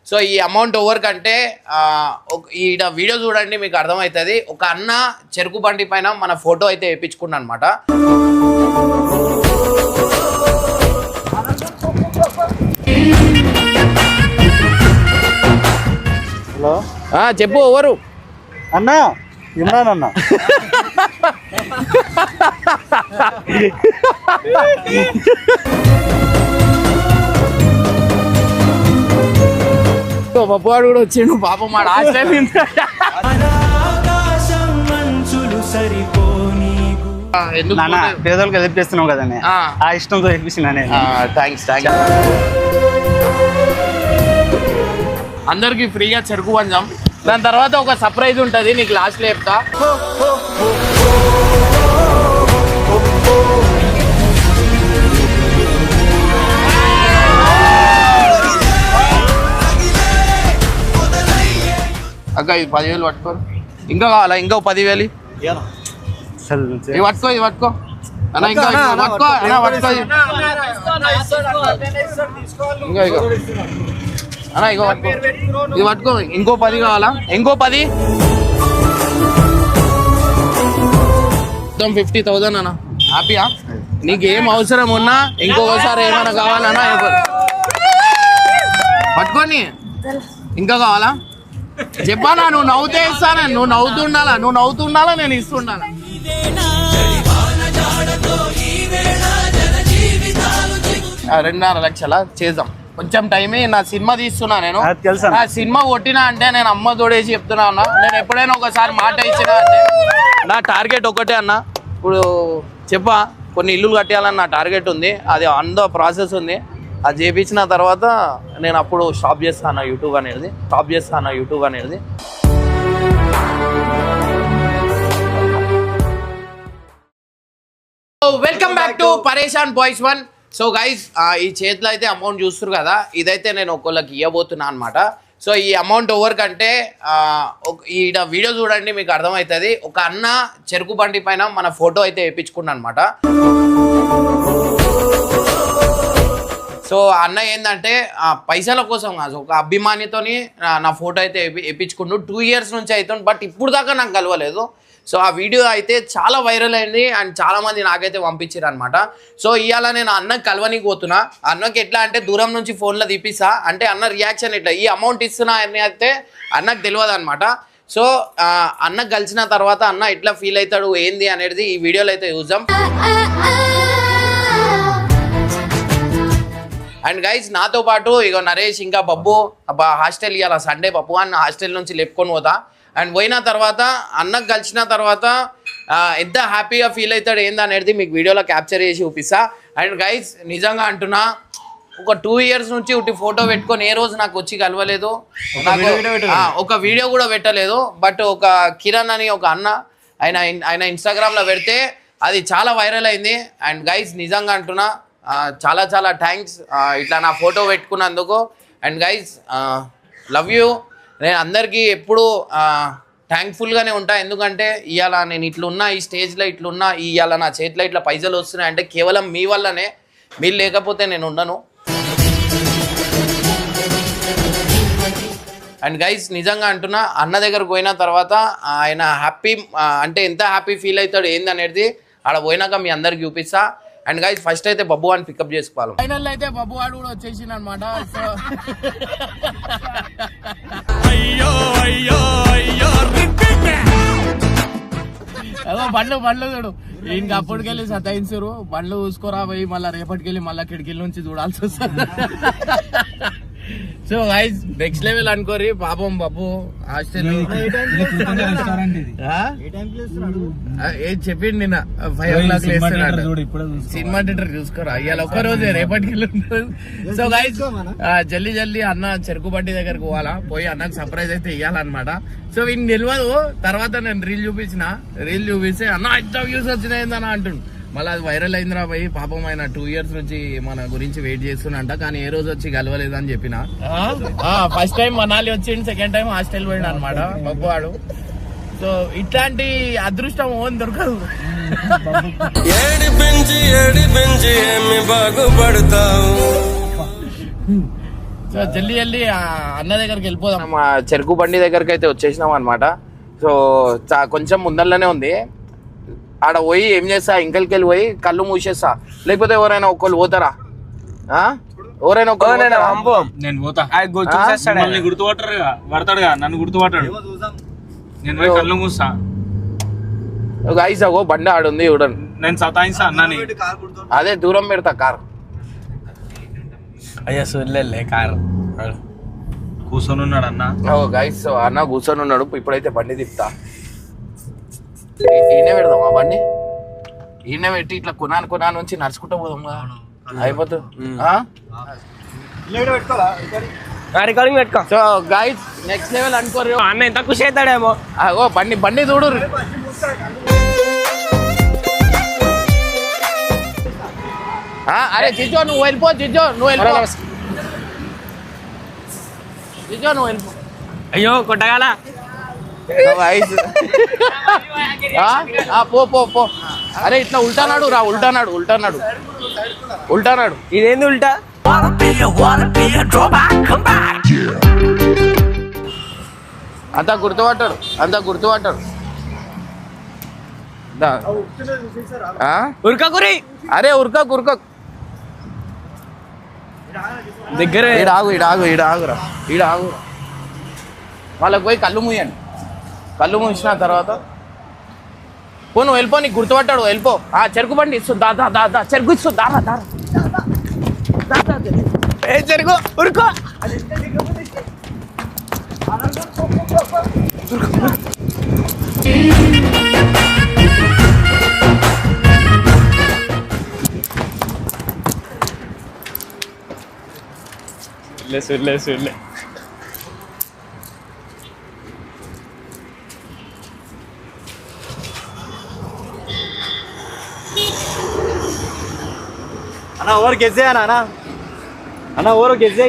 So ఈ amount over కంటే ఈ వీడియో చూడండి మీకు అర్థమవుతుంది. ఒక అన్న చెరుకు బండి పైన మన ఫోటో అయితే వేయించుకున్నా అనమాట. హలో చెప్పు ఎవరు అన్నా? ఇమ్రాన్ అన్న. పప్పువాడు కూడా వచ్చిండు పాపం మా పేదోళ్ళకి హెల్ప్ చేస్తున్నావు కదండి, ఆ ఇష్టంతో తెప్పించిన. థ్యాంక్స్. అందరికి ఫ్రీగా చెరుకు పంచాం. దాని తర్వాత ఒక సర్ప్రైజ్ ఉంటుంది, నీకు లాస్ట్లో చెప్తా. అక్క ఇది 10,000 పట్టుకో. ఇంకా కావాలా? ఇంకో 10,000 ఇది పట్టుకో. ఇది పట్టుకో అన్న, ఇంకా పట్టుకో అన్న, పట్టుకో ఇంకా ఇగో అన్న, ఇగో పట్టుకో. ఇది పట్టుకో. ఇంకో 10 కావాలా? ఇంకో 10 మొత్తం 50,000 అన్న. హ్యాపీయా? నీకేం అవసరం ఉన్నా ఇంకొకసారి ఏమైనా కావాలన్నా పట్టుకోని. ఇంకా కావాలా చెప్పానా? నువ్వు నవ్వుతే ఇస్తానా? నువ్వు నవ్వుతుండాలా నేను ఇస్తుండాలా? 2.5 లక్షల చేద్దాం. కొంచెం టైమే. నా సినిమా తీస్తున్నా నేను. ఆ సినిమా కొట్టినా అంటే నేను అమ్మ తోడేసి చెప్తున్నా అన్న. నేను ఎప్పుడైనా ఒకసారి మాట ఇచ్చినా అంటే నా టార్గెట్ ఒకటే అన్న. ఇప్పుడు చెప్పా, కొన్ని ఇల్లులు కట్టేయాలని నా టార్గెట్ ఉంది. అది ఆన్ ద ప్రాసెస్ ఉంది. అది చేయించిన తర్వాత నేను అప్పుడు స్టాప్ చేస్తాను యూట్యూబ్ అనేది. వెల్కమ్ బ్యాక్ టు పరేషాన్ బాయ్స్ 1. సో గైస్, ఈ చేతిలో అయితే అమౌంట్ చూస్తారు కదా, ఇదైతే నేను ఒకళ్ళకి ఇవ్వబోతున్నా అనమాట. సో ఈ అమౌంట్ ఓవర్ కంటే ఈ వీడియో చూడండి మీకు అర్థమవుతుంది. ఒక అన్న చెరుకు బండి పైన మన ఫోటో అయితే వేయించుకున్నా అనమాట. సో అన్న ఏంటంటే పైసల కోసం కాదు, ఒక అభిమానితోని నా ఫోటో అయితే వేయించుకుంటూ 2 years నుంచి అవుతుంది. బట్ ఇప్పుడు దాకా నాకు కలవలేదు. సో ఆ వీడియో అయితే చాలా వైరల్ అయింది అండ్ చాలా మంది నాకైతే పంపించారు అనమాట. సో ఇవాళ నేను అన్నకి కలవనికి పోతున్నా. అన్నకి ఎట్లా అంటే దూరం నుంచి ఫోన్లో తీపిస్తా అంటే అన్న రియాక్షన్ ఎట్లా, ఈ అమౌంట్ ఇస్తున్నా అని అయితే అన్నకు తెలియదు అనమాట. సో అన్నకు కలిసిన తర్వాత అన్న ఎట్లా ఫీల్ అవుతాడు ఏంది అనేది ఈ వీడియోలో అయితే చూద్దాం. అండ్ గైజ్ నాతో పాటు ఇగో నరేష్ ఇంకా బబ్బు హాస్టల్ ఇవ్వాలి సండే పప్పు అన్న హాస్టల్ నుంచి లేపుకొని పోతా. అండ్ పోయిన తర్వాత అన్నకు కలిసిన తర్వాత ఎంత హ్యాపీగా ఫీల్ అవుతాడు ఏందనేది మీకు వీడియోలో క్యాప్చర్ చేసి చూపిస్తా. అండ్ గైజ్ నిజంగా అంటున్నా, ఒక 2 years నుంచి ఒకటి ఫోటో పెట్టుకొని ఏ రోజు నాకు వచ్చి కలవలేదు, నాకు ఒక వీడియో కూడా పెట్టలేదు. బట్ ఒక కిరణ్ అని ఒక అన్న ఆయన ఇన్స్టాగ్రామ్లో పెడితే అది చాలా వైరల్ అయింది. అండ్ గైజ్ నిజంగా అంటున్నా, చాలా థ్యాంక్స్ ఇట్లా నా ఫోటో పెట్టుకున్నందుకు. And guys love you. నేను అందరికీ ఎప్పుడూ థ్యాంక్ఫుల్గానే ఉంటా. ఎందుకంటే ఇవాళ నేను ఇట్లున్నా, ఈ స్టేజ్లో ఇట్లున్నా, ఇవాళ నా చేతిలో ఇట్లా పైసలు వస్తున్నాయి అంటే కేవలం మీ వల్లనే. మీరు లేకపోతే నేను ఉండను. అండ్ గైజ్ నిజంగా అంటున్నా, అన్న దగ్గరకు పోయిన తర్వాత ఆయన హ్యాపీ అంటే ఎంత హ్యాపీ ఫీల్ అవుతాడు ఏందనేది ఆడ పోయినాక మీ అందరికి చూపిస్తా. అండ్ గైస్ ఫస్ట్ అయితే బబ్బు అని పికప్ చేసుకోవాలి. ఫైనల్ అయితే బబ్బు వాడు కూడా వచ్చేసింది అనమాట. బండ్లు చూడు, ఇంకా అప్పటికెళ్ళి సతాయించరు. బండ్లు చూసుకోరా పోయి మళ్ళీ రేపటికెళ్ళి మళ్ళీ కిటికీల నుంచి చూడాల్సి వస్తుంది. సో గైస్ నెక్స్ట్ లెవెల్ అనుకోరి పాపం బాబు హాస్టల్ ఏం చెప్పిండి నిన్న 5 o'clock సినిమా థియేటర్ చూసుకోరా ఇవాళ ఒక్కరోజే రేపటికి. సో గైస్ జల్దీ అన్న చెరుకు బండి దగ్గరకు పోవాలా, పోయి అన్నకు సర్ప్రైజ్ అయితే ఇవ్వాలన్నమాట. సో వీళ్ళకి తెలియదు. తర్వాత నేను రీల్ చూపిస్తే అన్న ఇంత వ్యూస్ వచ్చినాయిందన్న అంటుండు. మళ్ళీ అది వైరల్ అయిందిరా పోయి పాపం ఆయన 2 years నుంచి మన గురించి వెయిట్ చేస్తున్నంట, కానీ ఏ రోజు వచ్చి కలవలేదు అని చెప్పిన. ఫస్ట్ టైం మనాలి వచ్చిండు, సెకండ్ టైం హాస్టల్ పోయిండు అనమాట బబ్బువాడు. సో ఇట్లాంటి అదృష్టం ఓన్ దొరకదు. జల్దీ జల్దీ అన్న దగ్గరికి వెళ్ళిపోదాం. మా చెరుకు బండి దగ్గరికి అయితే వచ్చేసినాం అనమాట. సో కొంచెం ముందరలోనే ఉంది. ఆడ పోయి ఏం చేస్తా, ఇంకలికెళ్ళి పోయి కళ్ళు మూసేస్తా. లేకపోతే ఎవరైనా ఒక్కళ్ళు పోతారా? ఎవరైనా నేను పోతా. గుర్తుపట్టారు పడతాడుగా, నన్ను గుర్తుపట్టాడు. నేను పోయి కళ్ళు మూస్తా. ఐసాగో బండి ఆడుంది చూడండి. నేను సతాయిస్తా అన్నని. అదే దూరం పెడతా కారు. అయ్యా చూడలే కారు కూర్చొని ఉన్నాడు అన్న. గైస్ అన్న కూర్చొని ఉన్నాడు. ఇప్పుడైతే బండి తిప్పుతా. ఈయనే పెడదాం ఆ బండి. ఈయనే పెట్టి ఇట్లా కొనా నుంచి నడుచుకుంటూ పోదాం కదా, అయిపోతుంది. రికార్డింగ్ పెట్టుకో. సో గైస్ నెక్స్ట్ లెవెల్ అనుకోరు అన్న ఎంత ఖుషి అవుతాడేమో. అగో బండి చూడు. అరే చిచ్చో నువ్వు వెళ్ళిపో. నువ్వు వెళ్ళిపో. అయ్యో కొట్టగాల. పో. అరే ఇట్లా ఉల్టానాడు రా. ఉల్టానాడు. ఇదేంది ఉల్టా? అంతా గుర్తుపట్టాడు. ఉరకకురి. అరే ఉరక దగ్గర ఈడాగురా. వాళ్ళకి పోయి కళ్ళు మూయండి. కళ్ళు మూసిన తర్వాత నువ్వు వెళ్ళిపో. నీకు గుర్తుపట్టాడు. వెళ్ళిపో. చెరుకు బండి ఇస్తుంది. దా చెరుకు ఇస్తుంది. దారా ఏ చెరుకు ఉరుకో. సుర్లే అన్న ఓవర్ గెజ్జే అన్న ఓవర్ గెజ్జే.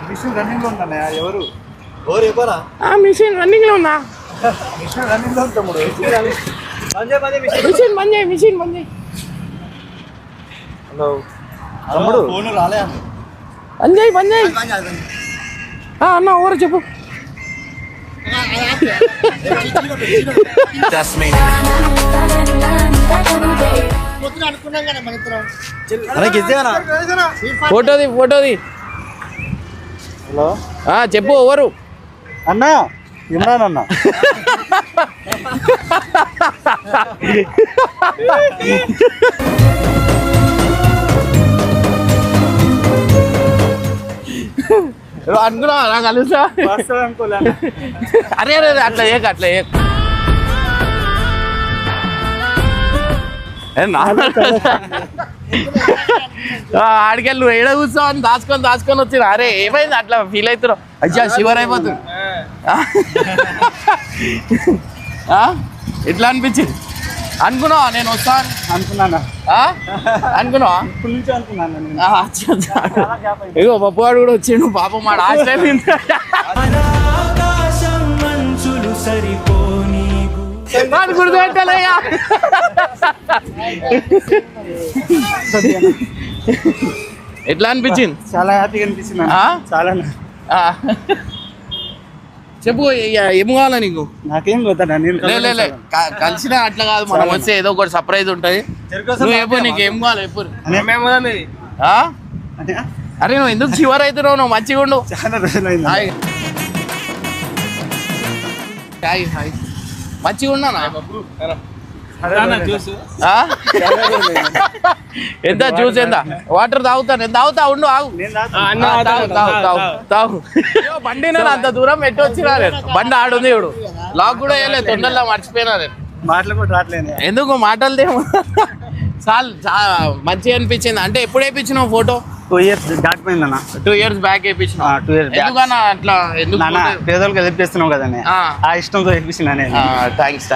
మిషన్ రన్నింగ్ లో ఉందన్న. ఎవరు ఎవరా? మిషన్ రన్నింగ్ లో ఉందా? మిషన్ రన్నింగ్ లో తమ్ముడు. మిషన్ బంద్ చేయి. హలో తమ్ముడు ఫోన్ రాలే బంద్ చేయి. అన్న ఎవరు చెప్పు. ఫోటోది. హలో చెప్పు ఎవరు అన్న? ఇమ్రాన్ అన్న. అనుకున్నా నాకు కలుసా. అరే అట్లా ఆడికెళ్ళి నువ్వు ఏడ కూర్చోవని దాచుకొని వచ్చిన. అరే ఏమైంది అట్లా ఫీల్ అవుతున్నావు? అయ్యా షివర్ అయిపోతుంది. ఎట్లా అనిపించింది? అనుకున్నావా నేను వస్తాను? అనుకున్నానా? అనుకున్నావా? ఇప్పటి నుంచి అనుకున్నాను. ఇగో పప్పువాడు కూడా వచ్చిండు పాపం. మాట హాస్టల్ గుర్తుపెట్టాలయ్యా. ఎట్లా అనిపించింది? చాలా హ్యాపీగా అనిపించింది. చాలా చెప్పు ఏం కావాలా నీకు? నాకేం పోతాడా? లే కలిసిన అట్లా కాదు. మనం వస్తే ఏదో ఒకటి సర్ప్రైజ్ ఉంటుంది. నువ్వు చెప్పు నీకు ఏం కావాలి ఎప్పుడు. అరే నువ్వు ఎందుకు చివరి అవుతున్నావు? నువ్వు మంచిగా ఉండు. చాలా రోజులైంది. మంచిగా ఉన్నానా? ఎంత జ్యూస్ ఎంత? వాటర్ తాగుతాను. ఎంత తాగుతా ఉండు. ఆగు. తాగు. బండి నేను అంత దూరం ఎట్టు వచ్చినా. బండి ఆడుంది ఇప్పుడు. లాక్ కూడా వేయలేదు. తొందరలో మర్చిపోయినా నేను. మాటలు కూడా రావట్లేదు. ఎందుకు మాటలదేమో. చాలా మంచిగా అనిపించింది. అంటే ఎప్పుడు వేయించినావు ఫోటో? 2 years దాటిపోయిందన్న. 2 years బ్యాక్ వేయించిన. 2 years ఎందుకన్నా అట్లా? ఎందుకు పేదోళ్ళకి హెల్ప్ చేస్తున్నావు కదా. ఆ ఇష్టంతో వేయించిన. థ్యాంక్స్.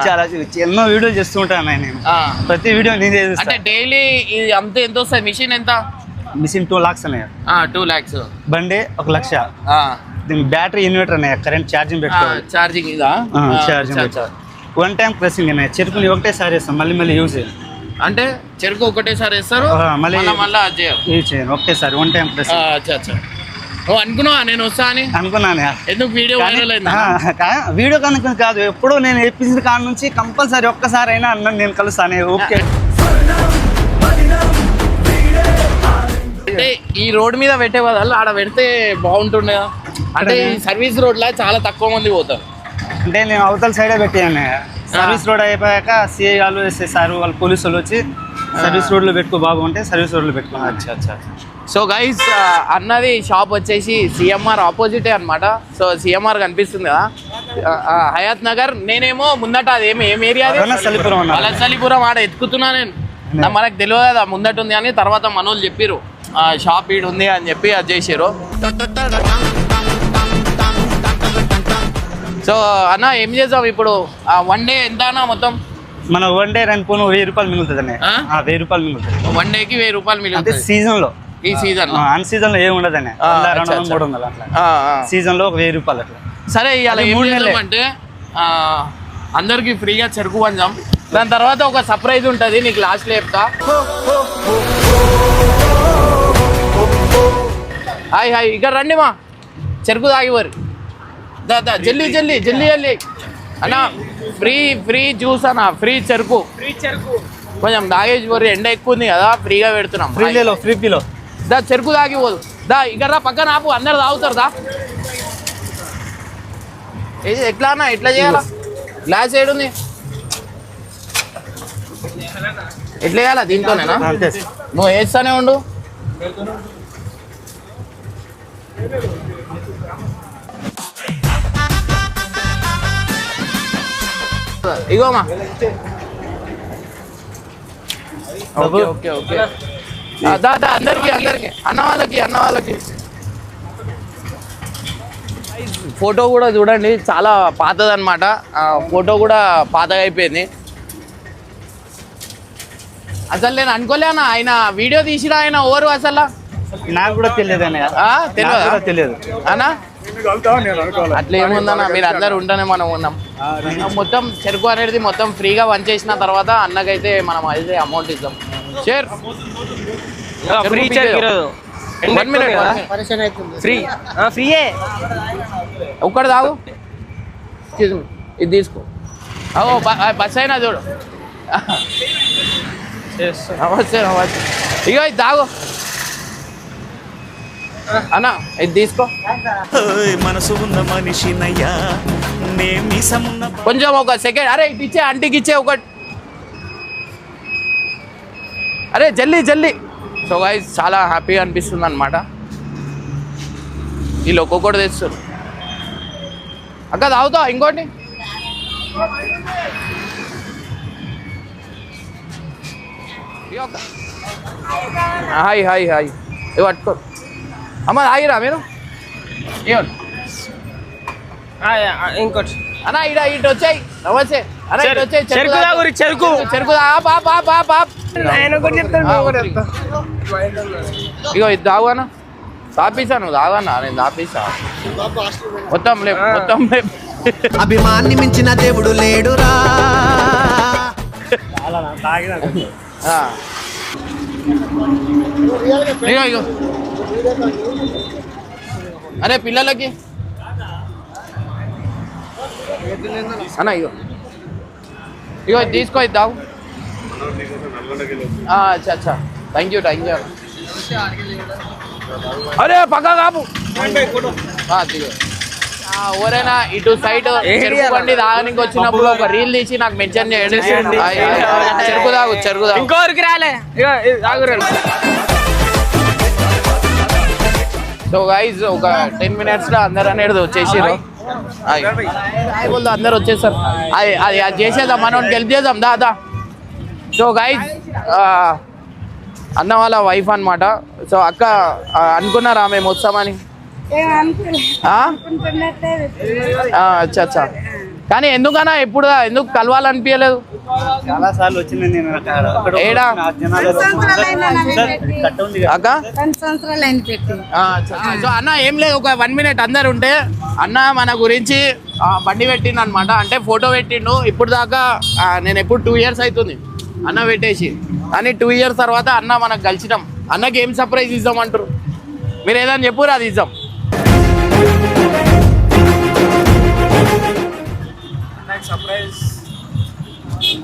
చాలా ఎన్నో వీడియోలు చేస్తూ ఉంటాను నేను. ప్రతి వీడియో నేను అంటే డైలీ ఇది అంత ఎంత వస్తుంది? మిషన్ ఎంత? మిషన్ 2 lakhs అన్నయ్య. 2 lakhs. బండి 1 లక్ష. దీని బ్యాటరీ ఇన్వర్టర్ అన్నయ్య. కరెంట్ ఛార్జింగ్ పెట్టుకోవాలి. ఛార్జింగ్ ఇదా? ఛార్జింగ్ వన్ టైం ప్రెసింగ్ అనే చెరుకుని ఒకటేసారి వేస్తాం, మళ్ళీ మళ్ళీ యూజ్ చేయం. అంటే చెరుకు ఒకటేసారి వేస్తారు మళ్ళీ మళ్ళీ అది చేయరు. యూజ్ చేయను, ఒకటేసారి వన్ టైం ప్రెసింగ్. అచ్చా అచ్చా. నువ్వు అనుకున్నావా నేను వస్తా అని? అనుకున్నాను. ఎందుకు వీడియో వైరల్ అయిందా? వీడియో కనుక కాదు, ఎప్పుడూ నేను ఎపిసోడ్ కాడ నుంచి కంపల్సరీ ఒక్కసారి అయినా అన్న నేను కలుస్తాను. ఓకే. అంటే ఈ రోడ్ మీద పెట్టే బదులు ఆడ పెడితే బాగుంటుండే కదా. అంటే ఈ సర్వీస్ రోడ్ లా చాలా తక్కువ మంది పోతారు. అంటే నేను అవతల సైడే పెట్టాను. సర్వీస్ రోడ్ అయిపోయాక సిఐ వాళ్ళు వేసేసారు, వాళ్ళు పోలీసులు వచ్చి సర్వీస్ రోడ్లో పెట్టుకో బాబు అంటే సర్వీస్ రోడ్లో పెట్టుకున్నాను. అచ్చా అచ్చా. సో గైస్ అన్నది షాప్ వచ్చేసి సిఎంఆర్ ఆపోజిటే అనమాట. సో సిఎంఆర్ కనిపిస్తుంది కదా, హయాత్ నగర్. నేనేమో ముందట అది ఏం ఏరియా? వలసలిపురం. ఆడ ఎత్తుకుతున్నా నేను. మనకు తెలియదు కదా ముందట ఉంది అని. తర్వాత మనోళ్ళు చెప్పిర్రు షాప్ ఈడు ఉంది అని చెప్పి అది చేసారు. సో అన్న ఏం చేద్దాం ఇప్పుడు? వన్ డే ఎంత అన్న మొత్తం? మన వన్ డే రన్ పోను 1000 రూపాయలు మిగులుతుంది అన్న. 1000 రూపాయలు మిగులుతుంది. వన్ డేకి 1000 రూపాయలు మిగులుతుంది సీజన్ లో. ఈ సీజన్ అన్ సీజన్ లో ఏమి ఉండదు అన్న. 200-300 అట్లా. సీజన్ లో 1000 రూపాయలు అట్లా. సరే ఇవాళ ఏం చేద్దామంటే అందరికి ఫ్రీగా చెరుకు పంచాం. దాని తర్వాత ఒక సర్ప్రైజ్ ఉంటుంది, నీకు లాస్ట్లో చెప్తా. హాయ్ హాయ్, ఇక్కడ రండి మా చెరుకు తాగివారు. దా జల్దీ జల్దీ జల్దీ జల్దీ అన్న. ఫ్రీ జ్యూస్ అన్న, ఫ్రీ చెరుకు. కొంచెం తాగేసి పోరు, ఎండ ఎక్కువ ఉంది కదా, ఫ్రీగా పెడుతున్నాం. ఫ్రీ పిలో దా చెరుకు తాగిపోదు. దా ఇక్కడ రా, పక్కన ఆపు, అందరు తాగుతారు. దా ఎట్లా అన్న, ఎట్లా చేయాలా? గ్లాస్ ఏడుంది? ఎట్లా చేయాలా? దీంతోనేనా? నువ్వు వేస్తానే ఉండు. ఇగోమా. Okay okay okay. దా అందరికి అన్న వాళ్ళకి ఫోటో కూడా చూడండి, చాలా పాతదన్నమాట. ఫోటో కూడా పాతగా అయిపోయింది. అసలు నేను అనుకోలే అన్న, ఆయన వీడియో తీసిన ఆయన ఎవరు అసలు? నాకు కూడా తెలియదు అన్న. తెలియదు అన్నా. అట్లా ఏముందన్న, మీరు అందరు ఉంటేనే మనం ఉన్నాం. మొత్తం చెరుకు అనేది మొత్తం ఫ్రీగా వంచేసిన తర్వాత అన్నకైతే మనం అయితే అమౌంట్ ఇద్దాం. షేర్ ఫ్రీ చెరుకు. 1 minute ఫ్రీయే. ఒక్కడు తాగు, ఇది తీసుకో. బస్ అయినా చూడు. నమస్తే నమస్తే. ఇగో ఇది తాగు అన్న, ఇది తీసుకో. మనసు ఉన్న మనిషినయ్యా, కొంచెం ఒక సెకండ్. అరే ఇటు ఇచ్చే, ఆంటీకి ఇచ్చే ఒకటి. అరే జల్దీ జల్దీ. సో గైస్ చాలా హ్యాపీగా అనిపిస్తుంది అనమాట. వీళ్ళు ఒక్కొక్కటి తెస్తారు. అక్క తాగుతావు ఇంకోటి? Hi hi hi. ఇవి పట్టుకో అమ్మ. తాగిరా మీరు? ఇవ్వండి ఇంకోటి అన్న. ఇటు వచ్చాయి. నమస్తే అన్న, ఇటు వచ్చాయి. చెరుకు తాగురి, చెరుకు చెరుకు ఇగో ఇది తాగు అన్న. తాపిసా నువ్వు తాగన్నా, నేను తాపిసా. మొత్తం లేపు, మొత్తం లేపు. అభిమాన్ని మించిన దేవుడు లేడురా. ఇగో ఇగో. అరే పిల్లలకి అన్న ఇగో ఇగో తీసుకో, ఇది తాగు. అచ్చా అచ్చా, థ్యాంక్ యూ. అరే పక్క కాపు. ఎవరైనా ఇటు సైడ్ చెరుకు బండి తాగనికి వచ్చినప్పుడు ఒక రీల్ తీసి నాకు మెన్షన్ చేయండి. చెరుకు తాగు, చెరుకు తాగు. ఇంకోరికి రాలే. సో గైజ్ ఒక 10 minutes లో అందరు అనేది వచ్చేసారు. అందరు వచ్చేసారు. అది చేసేద్దాం, మనం హెల్ప్ చేద్దాం. దా. సో గైజ్ అన్న వాళ్ళ వైఫ్ అనమాట. సో అక్క అనుకున్నారా మేము వస్తామని? అచ్చా అచ్చా. కానీ ఎందుకన్నా ఎందుకు కలవాలనిపించలేదు? చాలా సార్లు వచ్చింది నేను. ఏడా అక్క? సో అన్న ఏం లేదు, ఒక 1 minute అందరు ఉంటే అన్న మన గురించి బండి పెట్టిండు అనమాట. అంటే ఫోటో పెట్టిండు. ఇప్పుడు దాకా నేను ఎప్పుడు 2 years అవుతుంది అన్న పెట్టేసి, కానీ 2 years తర్వాత అన్న మనకు కలిసినాం. అన్నకి ఏం సర్ప్రైజ్ ఇద్దాం అంటారు? మీరు ఏదైనా చెప్పురు, అది ఇద్దాం.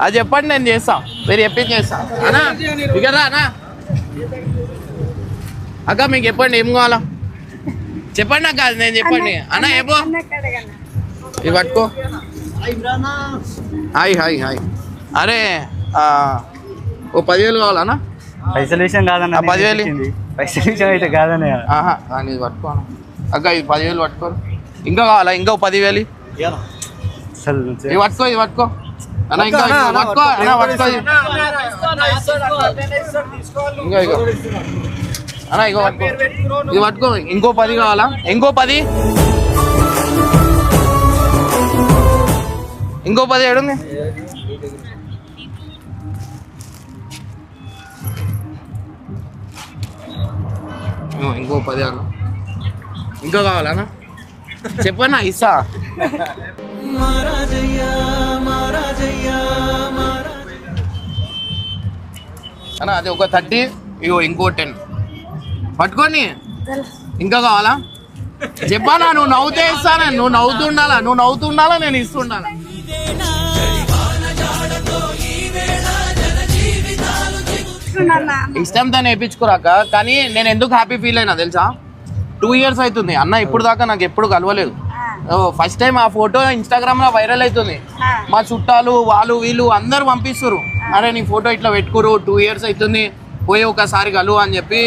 అది చెప్పండి, నేను చేస్తా. మీరు చెప్పింది చేస్తా. అన్నా ఇక్కడ అన్నా అక్క మీకు చెప్పండి ఏం కావాలా చెప్పండి అక్క. నేను చెప్పండి అన్న ఏమో ఇవి పట్టుకో. Hi hi hi. అరే ఓ 10,000 కావాలన్నా? పైసల విషయం కాదన్న, 10,000 పైసల విషయం అయితే కాదన్న. ఆహా ఇది పట్టుకో అక్క. ఇది 10,000 పట్టుకో. ఇంకా కావాలా? ఇంకో 10,000 అసలు ఇవి పట్టుకో. ఇది పట్టుకో అన్న. ఇంకా పట్టుకో అన్న, పట్టుకో. ఇంకా ఇగో అన్న, ఇగో పట్టుకో. ఇది పట్టుకో. ఇంకో 10 కావాలా? ఇంకో 10. ఇంకో 10 ఏడుంది? ఇంకో 10 అన్న. ఇంకా కావాలన్నా? చెప్పన్నా ఇస్తా. అన్న అది ఒక 30. ఇగో ఇంకో 10 పట్టుకొని. ఇంకా కావాలా? చెప్పానా? నువ్వు నవ్వుతే ఇస్తానా? నువ్వు నవ్వుతుండాలా, నేను ఇస్తుండాలా. ఇష్టంతో వేయించుకోరాక. కానీ నేను ఎందుకు హ్యాపీ ఫీల్ అయినా తెలుసా? 2 years అవుతుంది అన్న ఇప్పుడు దాకా నాకు ఎప్పుడు కలవలేదు. ఫస్ట్ టైం ఆ ఫోటో ఇన్స్టాగ్రామ్ లో వైరల్ అవుతుంది. మా చుట్టాలు వాళ్ళు వీళ్ళు అందరు పంపిస్తారు, అరే నీ ఫోటో ఇట్లా పెట్టుకోరు, 2 years అవుతుంది, పోయి ఒకసారి కలువు అని చెప్పి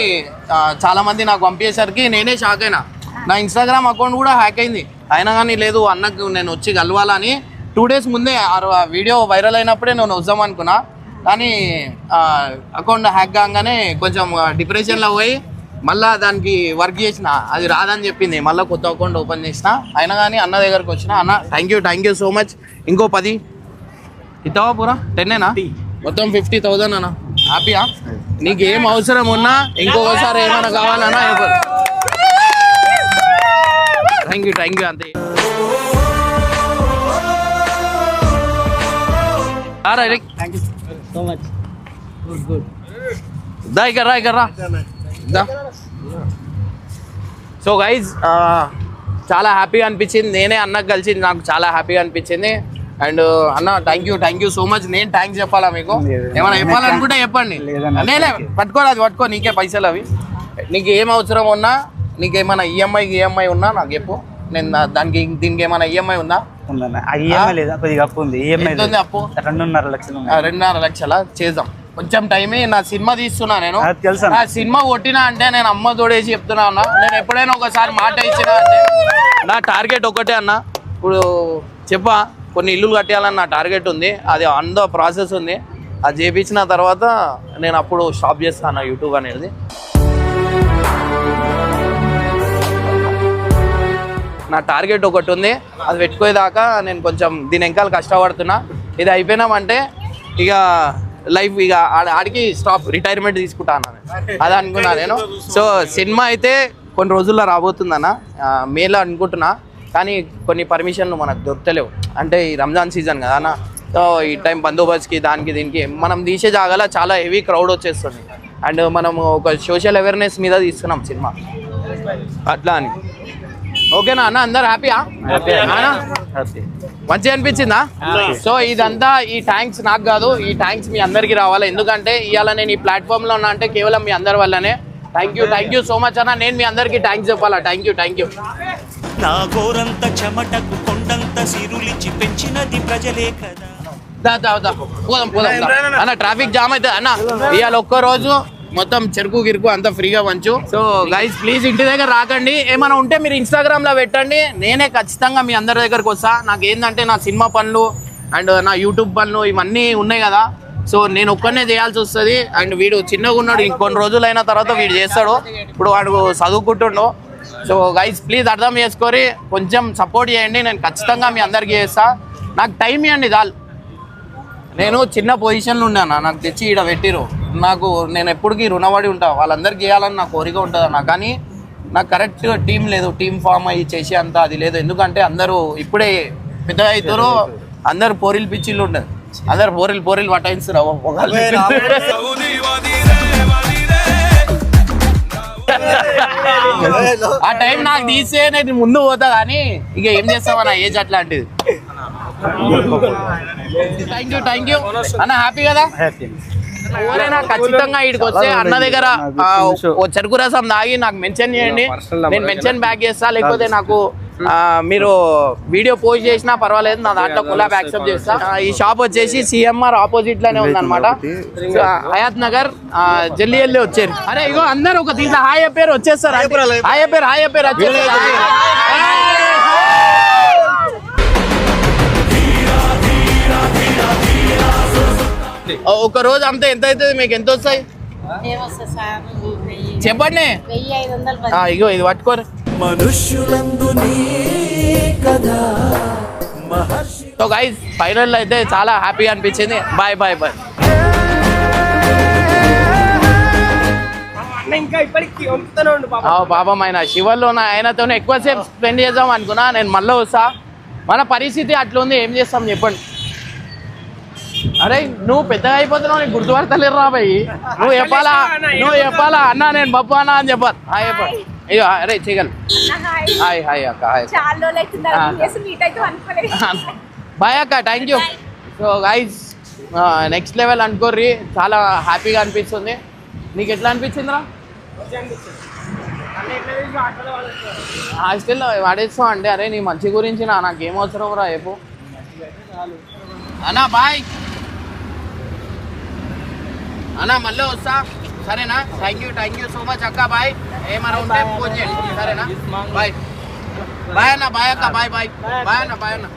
చాలా మంది నాకు పంపించేసరికి నేనే షాక్ అయినా. నా ఇన్స్టాగ్రామ్ అకౌంట్ కూడా హ్యాక్ అయింది. అయినా కానీ లేదు అన్నకు నేను వచ్చి కలవాలని 2 days ముందే ఆ వీడియో వైరల్ అయినప్పుడే నేను వద్దాం అనుకున్నా. కానీ అకౌంట్ హ్యాక్ కాగానే కొంచెం డిప్రెషన్లో పోయి మళ్ళీ దానికి వర్క్ చేసిన, అది రాదని చెప్పింది. మళ్ళీ కొత్త అకౌంట్ ఓపెన్ చేసిన. అయినా కానీ అన్న దగ్గరకు వచ్చిన. అన్న థ్యాంక్ యూ సో మచ్. ఇంకో 10 ఇస్తావా? పూరా 10ఏనా? మొత్తం 50,000 అన్న. హ్యాపీయా? నీకు ఏం అవసరం ఉన్నా ఇంకొకసారి ఏమైనా కావాలన్నా థ్యాంక్ యూ అంతే. సో గైజ్ చాలా హ్యాపీగా అనిపించింది. నేనే అన్నకు కలిసి నాకు చాలా హ్యాపీగా అనిపించింది. అండ్ అన్న థ్యాంక్ యూ సో మచ్. నేను థ్యాంక్స్ చెప్పాలా మీకు? ఏమైనా చెప్పాలనుకుంటే చెప్పండి. నేనే పట్టుకోవాలి, అది పట్టుకో. నీకే పైసలు అవి. నీకు ఏం అవసరం ఉన్నా, నీకేమైనా ఈఎంఐ ఉన్నా నాకు చెప్పు. నేను దీనికి ఏమైనా ఈఎంఐ ఉందా? అప్పు ఉంది. అప్పు 2.5 లక్షలు. 2.5 లక్షలా? చేద్దాం. కొంచెం టైమే. నా సినిమా తీస్తున్నా నేను. ఆ సినిమా కొట్టినా అంటే నేను అమ్మ తోడేసి చెప్తున్నా అన్న. నేను ఎప్పుడైనా ఒకసారి మాట ఇచ్చినా అంటే నా టార్గెట్ ఒకటే అన్న. ఇప్పుడు చెప్పా, కొన్ని ఇల్లులు కట్టేయాలని నా టార్గెట్ ఉంది. అది ఆన్ ద ప్రాసెస్ ఉంది. అది చేయించిన తర్వాత నేను అప్పుడు స్టాప్ చేస్తాను యూట్యూబ్ అనేది. నా టార్గెట్ ఒకటి ఉంది, అది పెట్టుకోదాకా నేను కొంచెం దీని వెనకాల కష్టపడుతున్నా. ఇది అయిపోయినామంటే ఇక లైఫ్ ఇక ఆడికి స్టాప్, రిటైర్మెంట్ తీసుకుంటాను అది అనుకున్నా నేను. సో సినిమా అయితే కొన్ని రోజుల్లో రాబోతుందన్న, మేలో అనుకుంటున్నా. కానీ కొన్ని పర్మిషన్లు మనకు దొరకలేవు. అంటే ఈ రంజాన్ సీజన్ కదా అన్న. సో ఈ టైం బందోబస్తుకి దానికి దీనికి మనం తీసే జాగాల చాలా హెవీ క్రౌడ్ వచ్చేస్తుంది. అండ్ మనము ఒక సోషల్ అవేర్నెస్ మీద తీస్తున్నాం సినిమా, అట్లా అని. ఓకేనా అన్న? అందరు హ్యాపీయా? మంచిగా అనిపించిందా? సో ఇదంతా ఈ థ్యాంక్స్ నాకు కాదు, ఈ థ్యాంక్స్ మీ అందరికీ రావాలి. ఎందుకంటే ఇవాళ నేను ఈ ప్లాట్ఫామ్లో ఉన్నా అంటే కేవలం మీ అందరి వల్లనే. థ్యాంక్ యూ సో మచ్ అన్న. నేను మీ అందరికీ థ్యాంక్స్ చెప్పాలా? Thank you. నా గోరంత చెమటకు కొండంత సిరులిచి పెంచినది ప్రజలే కదా. పోదాం అన్న. ట్రాఫిక్ జామ్ అయితే అన్న. ఇవాళ ఒక్క రోజు మొత్తం చెరుకు గిరుకు అంతా ఫ్రీగా పంచు. సో గైస్ ప్లీజ్ ఇంటి దగ్గర రాకండి. ఏమైనా ఉంటే మీరు ఇన్స్టాగ్రామ్లో పెట్టండి, నేనే ఖచ్చితంగా మీ అందరి దగ్గరకు వస్తా. నాకు ఏంటంటే నా సినిమా పనులు అండ్ నా యూట్యూబ్ పనులు ఇవన్నీ ఉన్నాయి కదా. సో నేను ఒక్కనే చేయాల్సి వస్తుంది. అండ్ వీడు చిన్నగా ఉన్నాడు, ఇంకొన్ని రోజులు అయిన తర్వాత వీడు చేస్తాడు. ఇప్పుడు వాడు చదువుకుంటుండు. సో గైస్ ప్లీజ్ అర్థం చేసుకొని కొంచెం సపోర్ట్ చేయండి. నేను ఖచ్చితంగా మీ అందరికీ చేస్తా. నాకు టైం ఇవ్వండి చాలు. నేను చిన్న పొజిషన్లో ఉన్నాను, నాకు తెచ్చి ఇక్కడ పెట్టిరు. నేను ఎప్పటికీ రుణపడి ఉంటా. వాళ్ళందరికీ చేయాలని నా కోరిక ఉంటుంది అన్న. కానీ నాకు కరెక్ట్ టీం లేదు, టీం ఫామ్ అయ్యి చేసి అంత అది లేదు. ఎందుకంటే అందరూ ఇప్పుడే పెద్దగా అవుతారో అందరు పోరిల్ పిచ్చిళ్ళు ఉండదు, అందరు పోరిల్ పటాయిస్తారు. ఆ టైం నాకు తీసే నేను ముందు పోతా కానీ ఇక ఏం చేస్తావా, నా ఏజ్ అట్లాంటిది. థ్యాంక్ యూ అన్న. హ్యాపీ కదా? ఎవరైనా ఖచ్చితంగా ఇక్కడికి వస్తే అన్న దగ్గర ఓ చెరుకు రసం తాగి నాకు మెన్షన్ చేయండి, నేను మెన్షన్ బ్యాక్ చేస్తా. లేకపోతే నాకు మీరు వీడియో పోస్ట్ చేసినా పర్వాలేదు, నా దాంట్లో కొలాబ్ యాక్సెప్ట్ చేస్తా. ఈ షాప్ వచ్చేసి సిఎంఆర్ ఆపోజిట్ లోనే ఉందన్నమాట, హయాత్ నగర్. జల్లి వెళ్ళి వచ్చారు. అరే ఇగో అందరు ఒక దీంట్లో హాయ్ చెప్పారు, వచ్చేస్తారు. హాయ్ చెప్పారు ఒక రోజు అంతా ఎంత అవుతుంది మీకు? ఎంత వస్తాయి చెప్పండి. ఇగో ఇది పట్టుకోరు. సో గైస్ ఫైనల్ అయితే చాలా హ్యాపీగా అనిపించింది. బాయ్. పాపం ఆయన శివల్లో ఆయనతో ఎక్కువసేపు స్పెండ్ చేద్దాం అనుకున్నా, నేను మళ్ళీ వస్తా. మన పరిస్థితి అట్లుంది, ఏం చేస్తాం చెప్పండి. అరే నువ్వు పెద్దగా అయిపోతున్నావు, నీకు గుర్తుపడతలేరు రా భయ్. నువ్వు చెప్పాలా అన్నా నేను బొప్ప అన్నా అని చెప్పాలి. హాయ్ చెప్పాలి. అయ్యో అరే చేయగలను. హాయ్ అక్క. హాయ్ బాయ్ అక్క. Thank you. So guys next level అనుకోర్రి, చాలా హ్యాపీగా అనిపిస్తుంది. నీకు ఎట్లా అనిపించిందిరా? హాస్టల్లో వాడేస్తావు అంటే అరే నీ మంచి గురించి నాకేం అవసరం రా చెప్పు అన్నా. బాయ్ అన్నా, మళ్ళీ వస్తా సరేనా? థ్యాంక్ యూ సో మచ్ అక్క. బాయ్. ఏమన్నా ఉంటే ఫోన్ చేయండి సరేనా? బాయ్ అన్న. బాయ్ అక్క. బాయ్ అన్న.